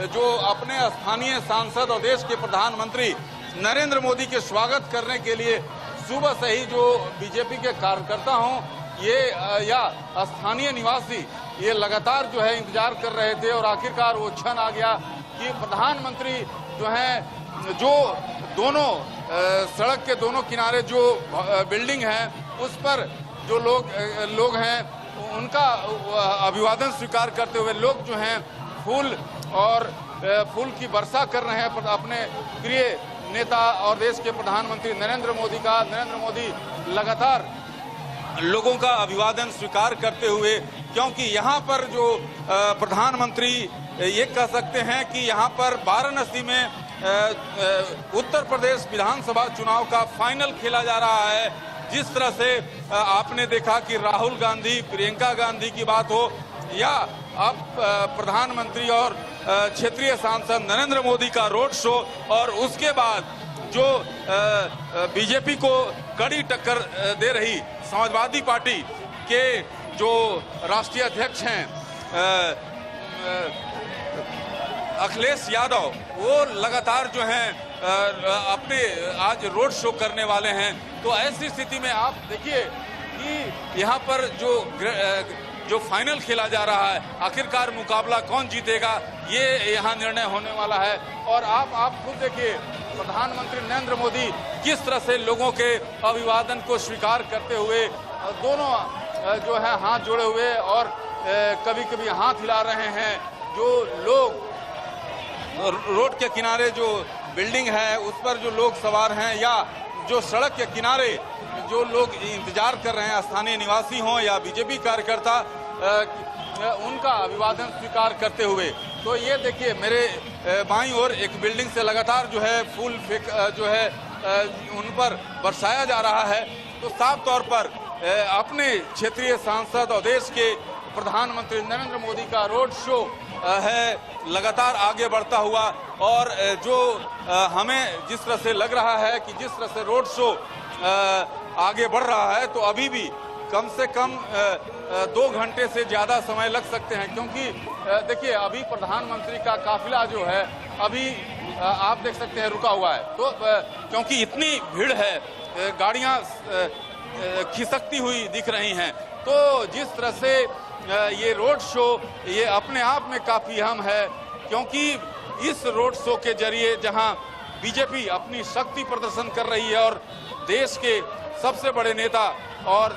S2: जो अपने स्थानीय सांसद और देश के प्रधानमंत्री नरेंद्र मोदी के स्वागत करने के लिए सुबह से ही जो बीजेपी के कार्यकर्ता हों, ये या स्थानीय निवासी, ये लगातार जो है इंतजार कर रहे थे। और आखिरकार वो क्षण आ गया कि प्रधानमंत्री जो हैं, जो दोनों सड़क के दोनों किनारे जो बिल्डिंग है, उस पर जो लोग हैं उनका अभिवादन स्वीकार करते हुए लोग जो हैं फूल और फूल की वर्षा कर रहे हैं अपने प्रिय नेता और देश के प्रधानमंत्री नरेंद्र मोदी का। नरेंद्र मोदी लगातार लोगों का अभिवादन स्वीकार करते हुए, क्योंकि यहाँ पर जो प्रधानमंत्री ये कह सकते हैं कि यहाँ पर वाराणसी में उत्तर प्रदेश विधानसभा चुनाव का फाइनल खेला जा रहा है। जिस तरह से आपने देखा कि राहुल गांधी, प्रियंका गांधी की बात हो, या अब प्रधानमंत्री और क्षेत्रीय सांसद नरेंद्र मोदी का रोड शो, और उसके बाद जो बीजेपी को कड़ी टक्कर दे रही समाजवादी पार्टी के जो राष्ट्रीय अध्यक्ष हैं अखिलेश यादव, वो लगातार जो हैं अपने आज रोड शो करने वाले हैं। तो ऐसी स्थिति में आप देखिए कि यहाँ पर जो फाइनल खेला जा रहा है, आखिरकार मुकाबला कौन जीतेगा, ये यहाँ निर्णय होने वाला है। और आप खुद देखिए, प्रधानमंत्री नरेंद्र मोदी किस तरह से लोगों के अभिवादन को स्वीकार करते हुए दोनों जो है हाथ जोड़े हुए और कभी कभी हाथ हिला रहे हैं। जो लोग रोड के किनारे जो बिल्डिंग है उस पर जो लोग सवार हैं, या जो सड़क के किनारे जो लोग इंतजार कर रहे हैं, स्थानीय निवासी हों या बीजेपी कार्यकर्ता, उनका अभिवादन स्वीकार करते हुए। तो ये देखिए, मेरे बाईं ओर एक बिल्डिंग से लगातार जो है फूल फेंक जो है उन पर बरसाया जा रहा है। तो साफ तौर पर अपने क्षेत्रीय सांसद और देश के प्रधानमंत्री नरेंद्र मोदी का रोड शो है लगातार आगे बढ़ता हुआ। और जो हमें जिस तरह से लग रहा है कि जिस तरह से रोड शो आगे बढ़ रहा है, तो अभी भी कम से कम 2 घंटे से ज़्यादा समय लग सकते हैं। क्योंकि देखिए, अभी प्रधानमंत्री का काफिला जो है अभी आप देख सकते हैं रुका हुआ है। तो क्योंकि इतनी भीड़ है, गाड़ियाँ खिसकती हुई दिख रही हैं। तो जिस तरह से ये रोड शो ये अपने आप में काफ़ी अहम है, क्योंकि इस रोड शो के जरिए जहां बीजेपी अपनी शक्ति प्रदर्शन कर रही है और देश के सबसे बड़े नेता और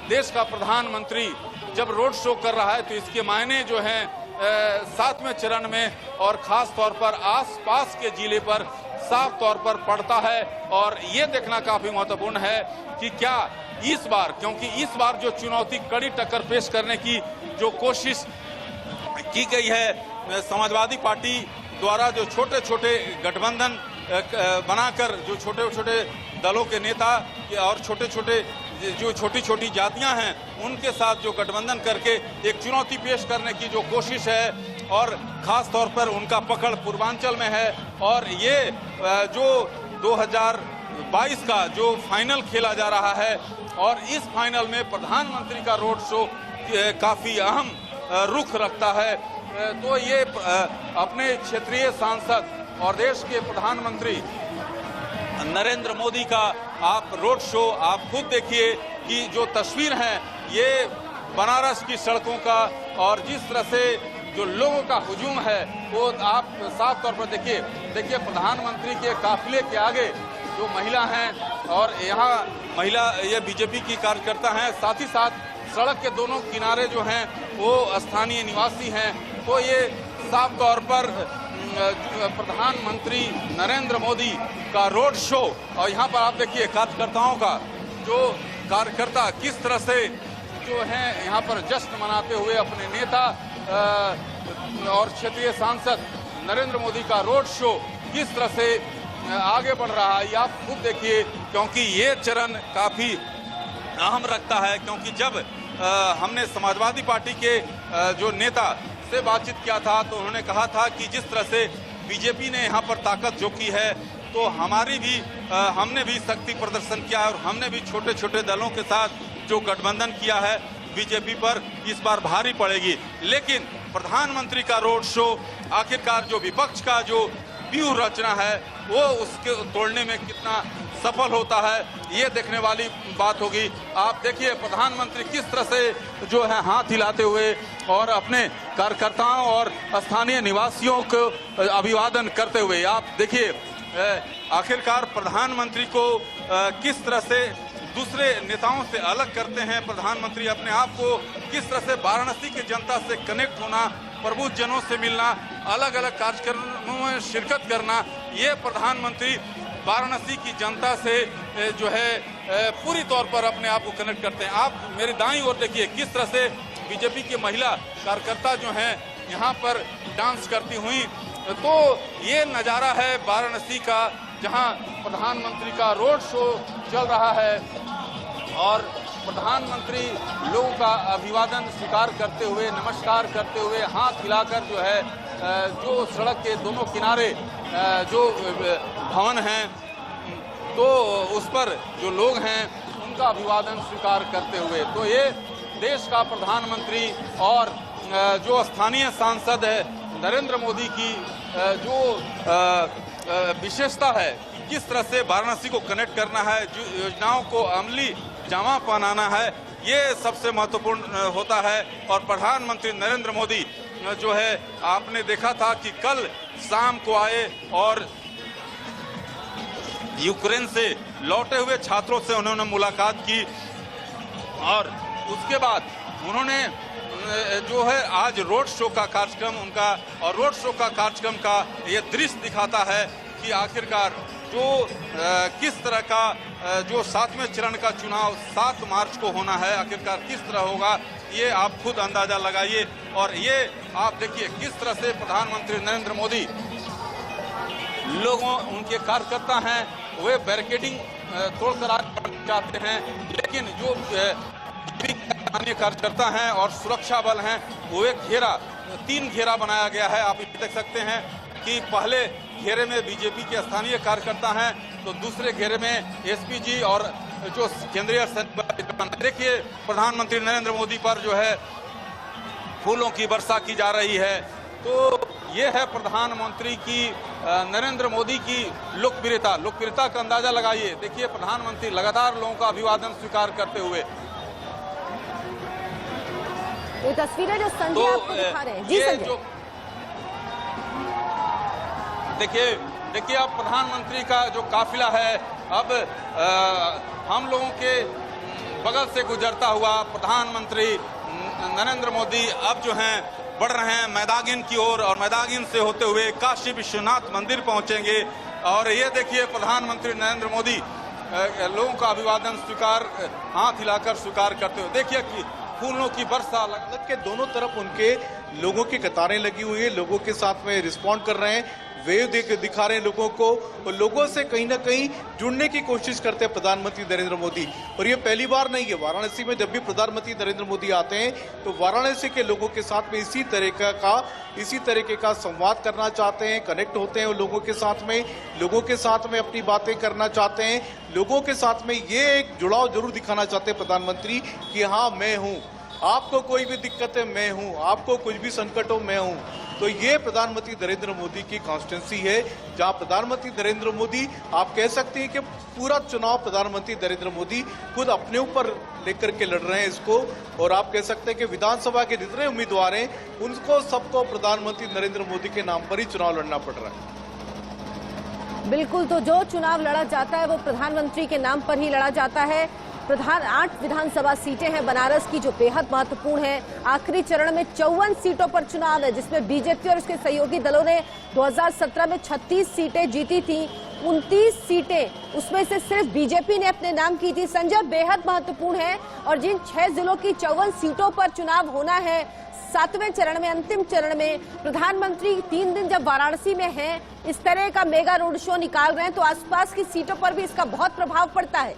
S2: देश का प्रधानमंत्री जब रोड शो कर रहा है, तो इसके मायने जो हैं सातवें चरण में और खास तौर पर आसपास के जिले पर साफ तौर पर पड़ता है। और ये देखना काफी महत्वपूर्ण है कि क्या इस बार, क्योंकि इस बार जो चुनौती कड़ी टक्कर पेश करने की जो कोशिश की गई है समाजवादी पार्टी द्वारा, जो छोटे छोटे गठबंधन बनाकर जो छोटे छोटे दलों के नेता और छोटे छोटे जो छोटी छोटी जातियां हैं उनके साथ जो गठबंधन करके एक चुनौती पेश करने की जो कोशिश है, और खास तौर पर उनका पकड़ पूर्वांचल में है। और ये जो 2022 का जो फाइनल खेला जा रहा है, और इस फाइनल में प्रधानमंत्री का रोड शो काफी अहम रुख रखता है। तो ये अपने क्षेत्रीय सांसद और देश के प्रधानमंत्री नरेंद्र मोदी का आप रोड शो आप खुद देखिए कि जो तस्वीर है ये बनारस की सड़कों का, और जिस तरह से जो लोगों का हुजूम है वो आप साफ तौर पर देखिए प्रधानमंत्री के काफिले के आगे जो महिला हैं, और यहाँ महिला ये बीजेपी की कार्यकर्ता हैं, साथ ही साथ सड़क के दोनों किनारे जो हैं वो स्थानीय निवासी हैं। तो ये साफ तौर पर प्रधानमंत्री नरेंद्र मोदी का रोड शो, और यहाँ पर आप देखिए कार्यकर्ताओं का जो कार्यकर्ता किस तरह से जो है यहाँ पर जश्न मनाते हुए अपने नेता और क्षेत्रीय सांसद नरेंद्र मोदी का रोड शो किस तरह से आगे बढ़ रहा है, आप खुद देखिए। क्योंकि ये चरण काफी अहम रखता है, क्योंकि जब हमने समाजवादी पार्टी के जो नेता से बातचीत किया था तो उन्होंने कहा था कि जिस तरह से बीजेपी ने यहाँ पर ताकत झोंकी है, तो हमारी भी हमने भी शक्ति प्रदर्शन किया है, और हमने भी छोटे छोटे दलों के साथ जो गठबंधन किया है बीजेपी पर इस बार भारी पड़ेगी। लेकिन प्रधानमंत्री का रोड शो आखिरकार जो विपक्ष का जो व्यूह रचना है वो उसके तोड़ने में कितना सफल होता है, ये देखने वाली बात होगी। आप देखिए प्रधानमंत्री किस तरह से जो है हाथ हिलाते हुए और अपने कार्यकर्ताओं और स्थानीय निवासियों को अभिवादन करते हुए, आप देखिए आखिरकार प्रधानमंत्री को किस तरह से दूसरे नेताओं से अलग करते हैं। प्रधानमंत्री अपने आप को किस तरह से वाराणसी की जनता से कनेक्ट होना, प्रबुद्ध जनों से मिलना, अलग अलग कार्यक्रमों में शिरकत करना, ये प्रधानमंत्री वाराणसी की जनता से जो है पूरी तौर पर अपने आप को कनेक्ट करते हैं। आप मेरे दाईं ओर देखिए किस तरह से बीजेपी की महिला कार्यकर्ता जो हैं यहाँ पर डांस करती हुई। तो ये नज़ारा है वाराणसी का, जहाँ प्रधानमंत्री का रोड शो चल रहा है और प्रधानमंत्री लोगों का अभिवादन स्वीकार करते हुए, नमस्कार करते हुए, हाथ हिलाकर जो है जो सड़क के दोनों किनारे जो भवन हैं तो उस पर जो लोग हैं उनका अभिवादन स्वीकार करते हुए। तो ये देश का प्रधानमंत्री और जो स्थानीय सांसद है नरेंद्र मोदी की जो विशेषता है कि किस तरह से वाराणसी को कनेक्ट करना है, जो योजनाओं को अमली जामा पहनाना है, ये सबसे महत्वपूर्ण होता है। और प्रधानमंत्री नरेंद्र मोदी जो है आपने देखा था कि कल शाम को आए और यूक्रेन से लौटे हुए छात्रों से उन्होंने मुलाकात की, और उसके बाद उन्होंने जो है आज रोड शो का कार्यक्रम उनका, और रोड शो का कार्यक्रम का ये दृश्य दिखाता है कि आखिरकार जो किस तरह का जो 7वें चरण का चुनाव 7 मार्च को होना है, आखिरकार किस तरह होगा ये आप खुद अंदाजा लगाइए। और ये आप देखिए किस तरह से प्रधानमंत्री नरेंद्र मोदी लोगों, उनके कार्यकर्ता हैं वे बैरिकेडिंग तोड़कर आगे जाते हैं, लेकिन जो स्थानीय कार्यकर्ता हैं और सुरक्षा बल हैं वो एक घेरा, 3 घेरा बनाया गया है। आप देख सकते हैं कि पहले घेरे में बीजेपी के स्थानीय कार्यकर्ता हैं, तो दूसरे घेरे में एसपीजी और जो केंद्रीय देखिए प्रधानमंत्री नरेंद्र मोदी पर जो है फूलों की वर्षा की जा रही है। तो ये है प्रधानमंत्री की नरेंद्र मोदी की लोकप्रियता का अंदाजा लगाइए। देखिए प्रधानमंत्री लगातार लोगों का अभिवादन स्वीकार करते हुए।
S1: ये तस्वीरें जो संजय आपको दिखा रहे हैं, जी संजय। देखिए अब प्रधानमंत्री का जो काफिला है अब हम लोगों के बगल से गुजरता हुआ प्रधानमंत्री नरेंद्र मोदी अब जो हैं
S2: बढ़ रहे हैं मैदागिन की ओर और मैदागिन से होते हुए काशी विश्वनाथ मंदिर पहुंचेंगे। और ये देखिए प्रधानमंत्री नरेंद्र मोदी लोगों का अभिवादन स्वीकार, हाथ हिलाकर स्वीकार करते हुए। देखिए कि फूलों की वर्षा
S5: के दोनों तरफ उनके लोगों की कतारें लगी हुई है, लोगों के साथ में रिस्पॉन्ड कर रहे हैं, वेव दिखा रहे हैं लोगों को, और लोगों से कहीं ना कहीं जुड़ने की कोशिश करते हैं प्रधानमंत्री नरेंद्र मोदी। और ये पहली बार नहीं है, वाराणसी में जब भी प्रधानमंत्री नरेंद्र मोदी आते हैं तो वाराणसी के लोगों के साथ में इसी तरीके का संवाद करना चाहते हैं, कनेक्ट होते हैं लोगों के साथ में अपनी बातें करना चाहते हैं, लोगों के साथ में ये एक जुड़ाव जरूर दिखाना चाहते हैं प्रधानमंत्री कि हाँ मैं हूँ, आपको कोई भी दिक्कत है मैं हूँ, आपको कुछ भी संकट हो मैं हूँ। तो ये प्रधानमंत्री नरेंद्र मोदी की कॉन्स्टिट्यूंसी है, जहां प्रधानमंत्री नरेंद्र मोदी, आप कह सकते हैं कि पूरा चुनाव प्रधानमंत्री नरेंद्र मोदी खुद अपने ऊपर लेकर के लड़ रहे हैं इसको। और आप कह सकते हैं कि विधानसभा के जितने उम्मीदवार हैं उनको सबको प्रधानमंत्री नरेंद्र मोदी के नाम पर ही चुनाव लड़ना पड़ रहा है।
S1: बिल्कुल, तो जो चुनाव लड़ा जाता है वो प्रधानमंत्री के नाम पर ही लड़ा जाता है। 8 विधानसभा सीटें हैं बनारस की जो बेहद महत्वपूर्ण है। आखिरी चरण में 54 सीटों पर चुनाव है, जिसमें बीजेपी और उसके सहयोगी दलों ने 2017 में 36 सीटें जीती थी। 29 सीटें उसमें से सिर्फ बीजेपी ने अपने नाम की थी। संजय, बेहद महत्वपूर्ण है और जिन 6 जिलों की 54 सीटों पर चुनाव होना है, 7वें चरण में, अंतिम चरण में प्रधानमंत्री 3 दिन जब वाराणसी में हैं, इस तरह का मेगा रोड शो निकाल रहे हैं तो आसपास की सीटों पर भी इसका बहुत प्रभाव पड़ता है।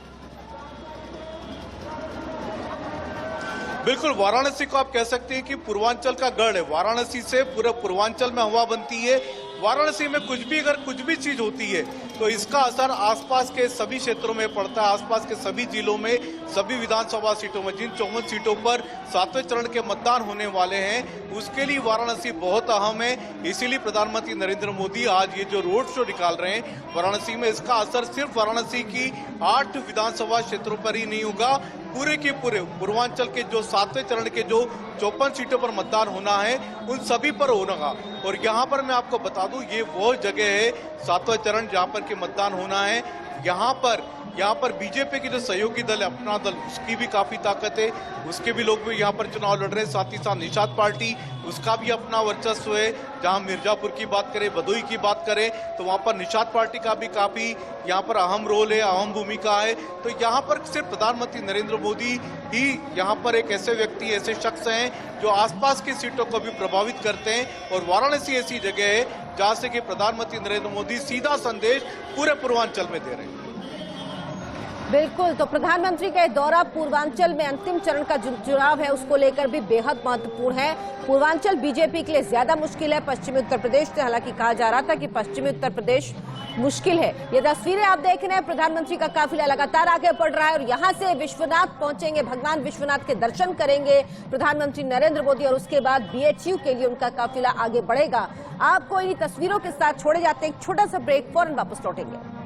S5: बिल्कुल, वाराणसी को आप कह सकते हैं कि पूर्वांचल का गढ़ है। वाराणसी से पूरे पूर्वांचल में हवा बनती है। वाराणसी में अगर कुछ भी चीज होती है तो इसका असर आसपास के सभी क्षेत्रों में पड़ता है, आसपास के सभी जिलों में, सभी विधानसभा सीटों में। जिन 54 सीटों पर 7वें चरण के मतदान होने वाले हैं उसके लिए वाराणसी बहुत अहम है। इसीलिए प्रधानमंत्री नरेंद्र मोदी आज ये जो रोड शो निकाल रहे हैं वाराणसी में, इसका असर सिर्फ वाराणसी की 8 विधानसभा क्षेत्रों पर ही नहीं होगा, पूरे के पूरे पूर्वांचल के जो 7वें चरण के जो 54 सीटों पर मतदान होना है उन सभी पर होगा। और यहाँ पर मैं आपको बता दूं, ये वो जगह है 7वां चरण जहाँ पर के मतदान होना है। यहाँ पर बीजेपी की जो सहयोगी दल है, अपना दल, उसकी भी काफी ताकत है, उसके भी लोग भी यहाँ पर चुनाव लड़ रहे हैं। साथ ही साथ निषाद पार्टी, उसका भी अपना वर्चस्व है। जहाँ मिर्जापुर की बात करें, भदोही की बात करें तो वहाँ पर निषाद पार्टी का भी काफी यहाँ पर अहम रोल है, अहम भूमिका है। तो यहाँ पर सिर्फ प्रधानमंत्री नरेंद्र मोदी ही यहाँ पर एक ऐसे व्यक्ति, ऐसे शख्स हैं जो आसपास की सीटों को भी प्रभावित करते हैं। और वाराणसी ऐसी जगह है जहाँ से कि प्रधानमंत्री नरेंद्र मोदी सीधा संदेश पूरे पूर्वांचल में दे रहे हैं।
S1: बिल्कुल, तो प्रधानमंत्री का दौरा पूर्वांचल में अंतिम चरण का चुनाव है उसको लेकर भी बेहद महत्वपूर्ण है। पूर्वांचल बीजेपी के लिए ज्यादा मुश्किल है पश्चिमी उत्तर प्रदेश से। हालांकि कहा जा रहा था कि पश्चिमी उत्तर प्रदेश मुश्किल है। ये तस्वीरें आप देख रहे हैं, प्रधानमंत्री का काफिला लगातार आगे बढ़ रहा है और यहाँ से विश्वनाथ पहुंचेंगे, भगवान विश्वनाथ के दर्शन करेंगे प्रधानमंत्री नरेंद्र मोदी और उसके बाद BHU के लिए उनका काफिला आगे बढ़ेगा। आपको इन तस्वीरों के साथ छोड़े जाते हैं, एक छोटा सा ब्रेक, फौरन वापस लौटेंगे।